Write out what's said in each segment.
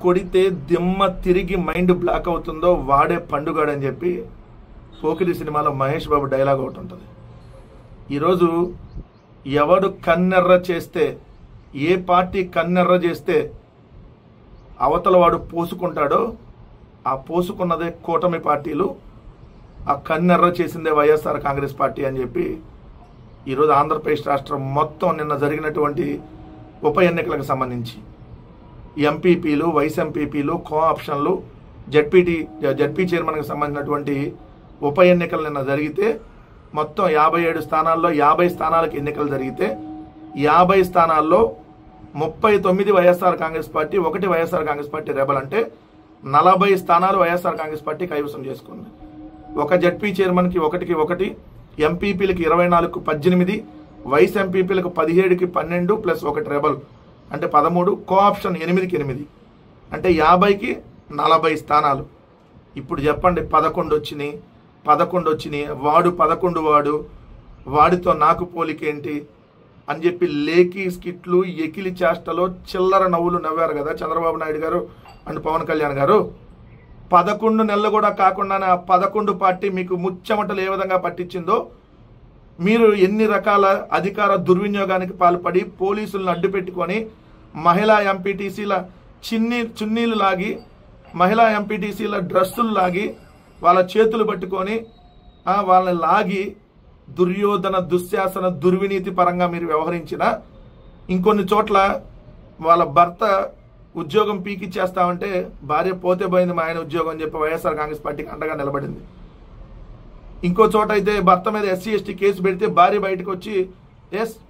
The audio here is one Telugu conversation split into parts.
కొడితే దిమ్మ తిరిగి మైండ్ బ్లాక్ అవుతుందో వాడే పండుగాడు అని చెప్పి పోకిరి సినిమాలో మహేష్ బాబు డైలాగ్ ఒకటి ఉంటుంది. ఈరోజు ఎవడు కన్నెర్ర చేస్తే, ఏ పార్టీ కన్నెర్ర చేస్తే అవతల వాడు పోసుకుంటాడో ఆ పోసుకున్నదే కూటమి పార్టీలు, ఆ కన్నెర్ర చేసిందే వైఎస్ఆర్ కాంగ్రెస్ పార్టీ అని చెప్పి ఈరోజు ఆంధ్రప్రదేశ్ రాష్ట్రం మొత్తం నిన్న జరిగినటువంటి ఉప ఎన్నికలకు సంబంధించి ఎంపీపీలు, వైస్ ఎంపీపీలు, కో ఆప్షన్లు, జడ్పీ చైర్మన్కి సంబంధించినటువంటి ఉప ఎన్నికలు నిన్న జరిగితే మొత్తం 57 స్థానాల్లో 50 స్థానాలకు ఎన్నికలు జరిగితే 50 స్థానాల్లో 39 YSR Congress party, 1 YSR Congress party rebel, అంటే 40 స్థానాలు వైఎస్ఆర్ కాంగ్రెస్ పార్టీ కైవసం చేసుకుంది. ఒక జడ్పీ చైర్మన్కి 1కి 1, ఎంపీపీలకి 24కు 18, వైస్ ఎంపీపీలకు 17కి 12 ప్లస్ 1 రెబల్ అంటే 13, కో ఆప్షన్ 8కి 8 అంటే 50కి 40 స్థానాలు. ఇప్పుడు చెప్పండి 11 వచ్చినాయి, వాడు 11 వాడితో నాకు పోలికేంటి అని చెప్పి లేఖి స్కిట్లు, ఎకిలి చేష్టలో చిల్లర నవ్వులు నవ్వారు కదా చంద్రబాబు నాయుడు గారు అండ్ పవన్ కళ్యాణ్ గారు. 11 నెలలు కూడా కాకుండానే ఆ 11 పార్టీ మీకు ముచ్చెమటలు ఏ విధంగా పట్టించిందో, మీరు ఎన్ని రకాల అధికార దుర్వినియోగానికి పాల్పడి పోలీసులను అడ్డు పెట్టుకొని మహిళా ఎంపీటీసీల చున్నీలు లాగి, మహిళా ఎంపీటీసీల డ్రెస్సులు లాగి, వాళ్ళ చేతులు పట్టుకొని వాళ్ళని లాగి దుర్యోధన, దుశ్శాసన, దుర్వినీతి పరంగా మీరు వ్యవహరించిన, ఇంకొన్ని చోట్ల వాళ్ళ భర్త ఉద్యోగం పీకిచ్చేస్తామంటే భార్య పోతే పోయింది మా ఆయన ఉద్యోగం అని చెప్పి వైఎస్ఆర్ కాంగ్రెస్ పార్టీకి అండగా నిలబడింది. ఇంకో చోట అయితే భర్త మీద ఎస్సీ ఎస్టీ కేసు పెడితే భార్య బయటకు వచ్చి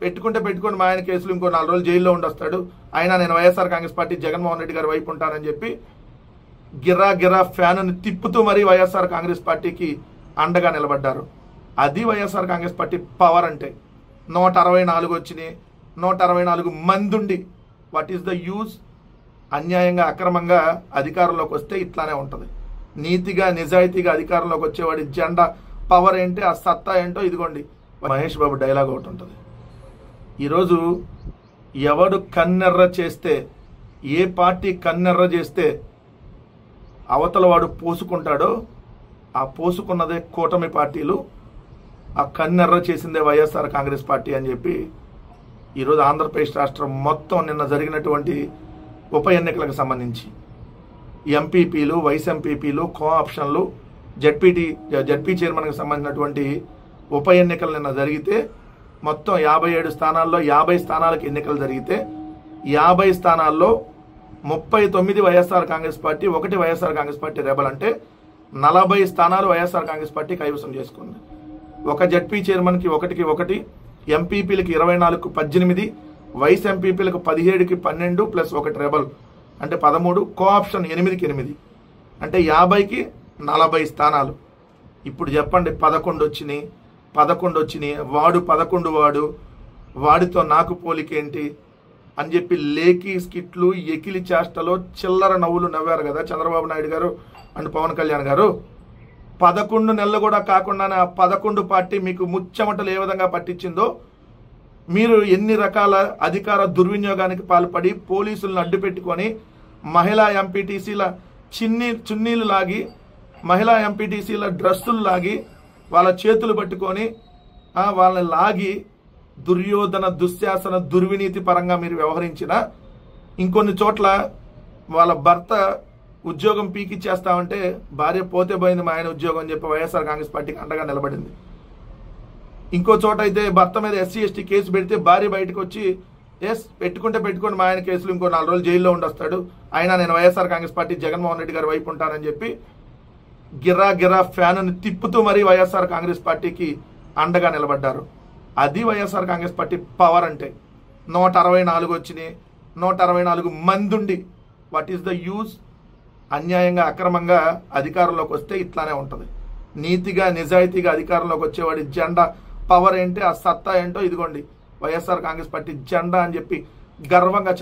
పెట్టుకోండి మా ఆయన కేసులు, ఇంకో 4 రోజులు జైల్లో ఉండొస్తాడు, అయినా నేను వైఎస్ఆర్ కాంగ్రెస్ పార్టీ జగన్మోహన్ రెడ్డి గారి వైపు ఉంటానని చెప్పి గిరా ఫ్యాన్ తిప్పుతూ మరీ వైఎస్ఆర్ కాంగ్రెస్ పార్టీకి అండగా నిలబడ్డారు. అది వైఎస్ఆర్ కాంగ్రెస్ పార్టీ పవర్ అంటే. 164 వచ్చినాయి, 164 మంది ఉండి వాట్ ఈస్ ద యూజ్? అన్యాయంగా అక్రమంగా అధికారంలోకి వస్తే ఇట్లానే ఉంటుంది. నీతిగా నిజాయితీగా అధికారంలోకి వచ్చేవాడి జెండా పవర్ ఏంటి, ఆ సత్తా ఏంటో ఇదిగోండి మహేష్ బాబు డైలాగ్ ఒకటి ఉంటుంది. ఈరోజు ఎవడు కన్నెర్ర చేస్తే, ఏ పార్టీ కన్నెర్ర చేస్తే అవతల వాడు పోసుకుంటాడో ఆ పోసుకున్నదే కూటమి పార్టీలు, ఆ కన్నెర్ర చేసిందే వైఎస్ఆర్ కాంగ్రెస్ పార్టీ అని చెప్పి ఈరోజు ఆంధ్రప్రదేశ్ రాష్ట్రం మొత్తం నిన్న జరిగినటువంటి ఉప ఎన్నికలకు సంబంధించి ఎంపీపీలు, వైస్ ఎంపీపీలు, కో ఆప్షన్లు, జడ్పీ చైర్మన్కి సంబంధించినటువంటి ఉప ఎన్నికలు నిన్న జరిగితే మొత్తం 57 స్థానాల్లో 50 స్థానాలకు ఎన్నికలు జరిగితే 50 స్థానాల్లో 39 YSR Congress party, 1 YSR Congress party rebel, అంటే 40 స్థానాలు వైఎస్ఆర్ కాంగ్రెస్ పార్టీ కైవసం చేసుకుంది. ఒక జడ్పీ చైర్మన్కి 1కి 1, ఎంపీపీలకి 24కు 18, వైస్ ఎంపీపీలకు 17కి 12 ప్లస్ 1 రెబల్ అంటే 13, కో ఆప్షన్ 8కి 8 అంటే 50కి 40 స్థానాలు. ఇప్పుడు చెప్పండి 11 వచ్చినాయి, వాడు 11 వాడితో నాకు పోలికేంటి అని చెప్పి లేఖి స్కిట్లు, ఎకిలి చేష్టలో చిల్లర నవ్వులు నవ్వారు కదా చంద్రబాబు నాయుడు గారు అండ్ పవన్ కళ్యాణ్ గారు. 11 నెలలు కూడా కాకుండానే ఆ 11 పార్టీ మీకు ముచ్చెమటలు ఏ విధంగా పట్టించిందో, మీరు ఎన్ని రకాల అధికార దుర్వినియోగానికి పాల్పడి పోలీసులను అడ్డు పెట్టుకొని మహిళా ఎంపీటీసీల చున్నీలు లాగి, మహిళా ఎంపీటీసీల డ్రెస్సులు లాగి, వాళ్ళ చేతులు పట్టుకొని వాళ్ళని లాగి దుర్యోధన, దుశ్శాసన, దుర్వినీతి పరంగా మీరు వ్యవహరించిన, ఇంకొన్ని చోట్ల వాళ్ళ భర్త ఉద్యోగం పీకిచ్చేస్తామంటే భార్య పోతే పోయింది మా ఆయన ఉద్యోగం అని చెప్పి వైఎస్ఆర్ కాంగ్రెస్ పార్టీకి అండగా నిలబడింది. ఇంకో చోట అయితే భర్త మీద ఎస్సీ ఎస్టీ కేసు పెడితే భార్య బయటకు వచ్చి పెట్టుకోండి మా ఆయన కేసులు, ఇంకో 4 రోజులు జైల్లో ఉండొస్తాడు, అయినా నేను వైఎస్ఆర్ కాంగ్రెస్ పార్టీ జగన్మోహన్ రెడ్డి గారి వైపు ఉంటానని చెప్పి గిరా ఫ్యాన్ తిప్పుతూ మరీ వైఎస్ఆర్ కాంగ్రెస్ పార్టీకి అండగా నిలబడ్డారు. అది వైఎస్ఆర్ కాంగ్రెస్ పార్టీ పవర్ అంటే. 164 వచ్చినాయి, 164 మంది ఉండి వాట్ ఈస్ ద యూజ్? అన్యాయంగా అక్రమంగా అధికారంలోకి వస్తే ఇట్లానే ఉంటుంది. నీతిగా నిజాయితీగా అధికారంలోకి వచ్చేవాడి జెండా పవర్ ఏంటి, ఆ సత్తా ఏంటో ఇదిగోండి వైఎస్ఆర్ కాంగ్రెస్ పార్టీ జెండా అని చెప్పి గర్వంగా